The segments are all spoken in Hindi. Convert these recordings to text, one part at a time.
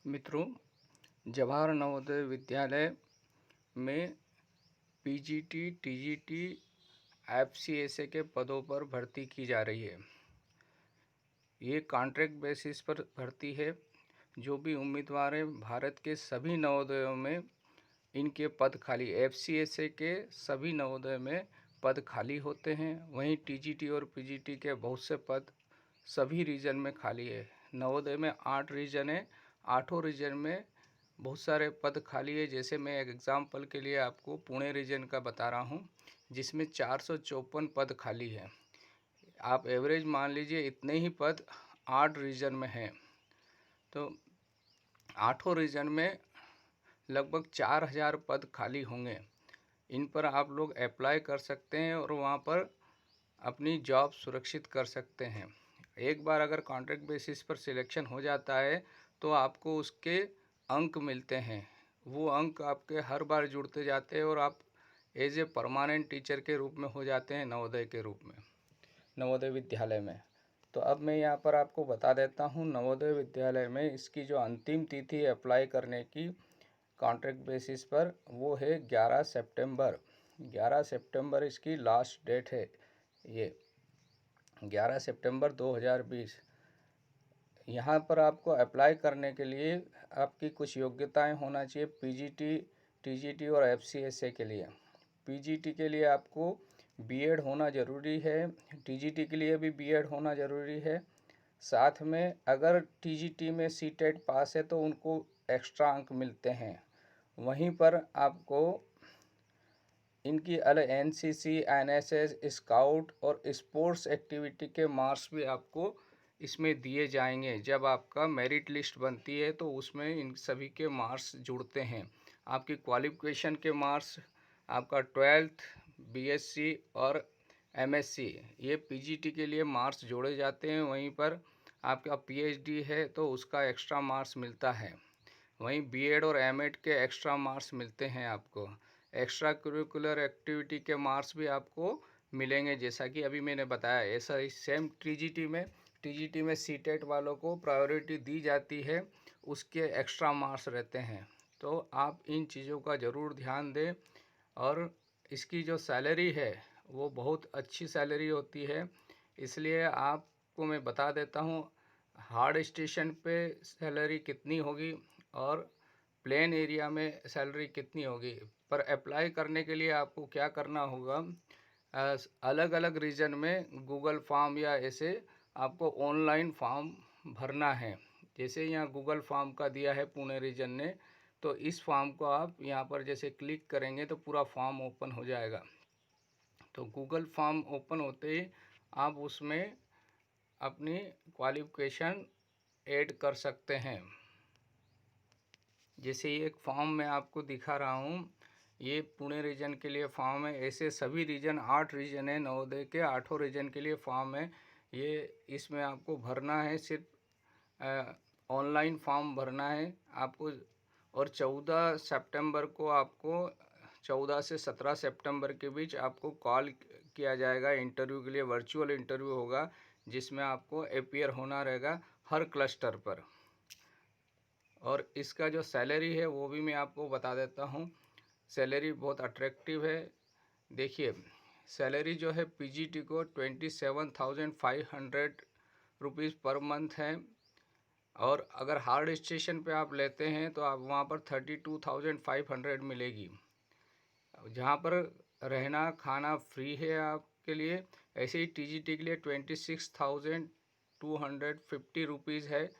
मित्रों, जवाहर नवोदय विद्यालय में पीजीटी, टीजीटी, एफसीएसए के पदों पर भर्ती की जा रही है। ये कॉन्ट्रैक्ट बेसिस पर भर्ती है। जो भी उम्मीदवार हैं, भारत के सभी नवोदयों में इनके पद खाली, एफसीएसए के सभी नवोदय में पद खाली होते हैं। वहीं टीजीटी और पीजीटी के बहुत से पद सभी रीजन में खाली है। नवोदय में 8 रीजन है, 8 रीजन में बहुत सारे पद खाली है। जैसे मैं एक एग्जाम्पल के लिए आपको पुणे रीजन का बता रहा हूँ, जिसमें 454 पद खाली है। आप एवरेज मान लीजिए इतने ही पद 8 रीजन में हैं, तो 8 रीजन में लगभग 4000 पद खाली होंगे। इन पर आप लोग अप्लाई कर सकते हैं और वहाँ पर अपनी जॉब सुरक्षित कर सकते हैं। एक बार अगर कॉन्ट्रैक्ट बेसिस पर सिलेक्शन हो जाता है तो आपको उसके अंक मिलते हैं। वो अंक आपके हर बार जुड़ते जाते हैं और आप एज ए परमानेंट टीचर के रूप में हो जाते हैं नवोदय के रूप में, नवोदय विद्यालय में। तो अब मैं यहाँ पर आपको बता देता हूँ, नवोदय विद्यालय में इसकी जो अंतिम तिथि है अप्लाई करने की कॉन्ट्रैक्ट बेसिस पर, वो है 11 सितंबर। 11 सितंबर इसकी लास्ट डेट है। ये 11 सितंबर 2020। यहाँ पर आपको अप्लाई करने के लिए आपकी कुछ योग्यताएं होना चाहिए पीजीटी, टीजीटी और एफसीएसए के लिए। पीजीटी के लिए आपको बीएड होना ज़रूरी है, टीजीटी के लिए भी बीएड होना ज़रूरी है। साथ में अगर टीजीटी में सीटेट पास है तो उनको एक्स्ट्रा अंक मिलते हैं। वहीं पर आपको इनकी अलग एनसीसी, एनएसएस, स्काउट और स्पोर्ट्स एक्टिविटी के मार्क्स भी आपको इसमें दिए जाएंगे। जब आपका मेरिट लिस्ट बनती है तो उसमें इन सभी के मार्क्स जुड़ते हैं। आपकी क्वालिफिकेशन के मार्क्स, आपका 12th, बीएससी और एमएससी, ये पीजीटी के लिए मार्क्स जोड़े जाते हैं। वहीं पर आपका पीएचडी है तो उसका एक्स्ट्रा मार्क्स मिलता है। वहीं बीएड और एमएड के एक्स्ट्रा मार्क्स मिलते हैं आपको। एक्स्ट्रा करिकुलर एक्टिविटी के मार्क्स भी आपको मिलेंगे, जैसा कि अभी मैंने बताया। ऐसा ही सेम टीजीटी में सीटेट वालों को प्रायोरिटी दी जाती है, उसके एक्स्ट्रा मार्क्स रहते हैं। तो आप इन चीज़ों का ज़रूर ध्यान दें। और इसकी जो सैलरी है वो बहुत अच्छी सैलरी होती है, इसलिए आपको मैं बता देता हूँ हार्ड स्टेशन पे सैलरी कितनी होगी और प्लेन एरिया में सैलरी कितनी होगी। पर अप्लाई करने के लिए आपको क्या करना होगा, अलग अलग रीजन में गूगल फॉर्म या ऐसे आपको ऑनलाइन फॉर्म भरना है। जैसे यहाँ गूगल फॉर्म का दिया है पुणे रीजन ने, तो इस फॉर्म को आप यहाँ पर जैसे क्लिक करेंगे तो पूरा फॉर्म ओपन हो जाएगा। तो गूगल फॉर्म ओपन होते ही आप उसमें अपनी क्वालिफ़िकेशन ऐड कर सकते हैं। जैसे ये एक फॉर्म मैं आपको दिखा रहा हूँ, ये पुणे रीजन के लिए फॉर्म है। ऐसे सभी रीजन, 8 रीजन है नवोदय के, 8 रीजन के लिए फॉर्म है। ये इसमें आपको भरना है, सिर्फ ऑनलाइन फॉर्म भरना है आपको। और 14 सितंबर को आपको, 14 से 17 सितंबर के बीच आपको कॉल किया जाएगा इंटरव्यू के लिए। वर्चुअल इंटरव्यू होगा जिसमें आपको अपीयर होना रहेगा हर क्लस्टर पर। और इसका जो सैलरी है वो भी मैं आपको बता देता हूँ। सैलरी बहुत अट्रैक्टिव है। देखिए, सैलरी जो है पीजीटी को 27,500 रुपीज़ पर मंथ है। और अगर हार्ड स्टेशन पे आप लेते हैं तो आप वहाँ पर 32,500 मिलेगी, जहाँ पर रहना खाना फ्री है आपके लिए। ऐसे ही टीजीटी के लिए 26,250 रुपीज़ है।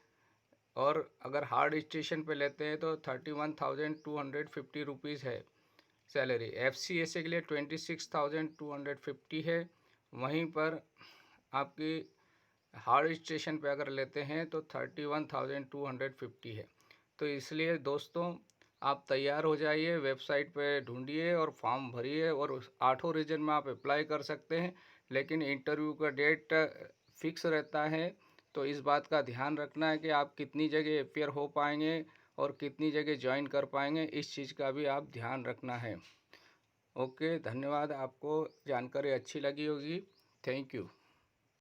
और अगर हार्ड स्टेशन पे लेते हैं तो 31,250 रुपीज़ है सैलरी। एफसीएसए के लिए 26,250 है। वहीं पर आपकी हार्ड स्टेशन पे अगर लेते हैं तो 31,250 है। तो इसलिए दोस्तों, आप तैयार हो जाइए, वेबसाइट पे ढूंढिए और फॉर्म भरिए और 8 रीजन में आप अप्लाई कर सकते हैं। लेकिन इंटरव्यू का डेट फिक्स रहता है, तो इस बात का ध्यान रखना है कि आप कितनी जगह अपियर हो पाएंगे और कितनी जगह ज्वाइन कर पाएंगे, इस चीज़ का भी आप ध्यान रखना है। ओके, धन्यवाद। आपको जानकारी अच्छी लगी होगी। Thank you.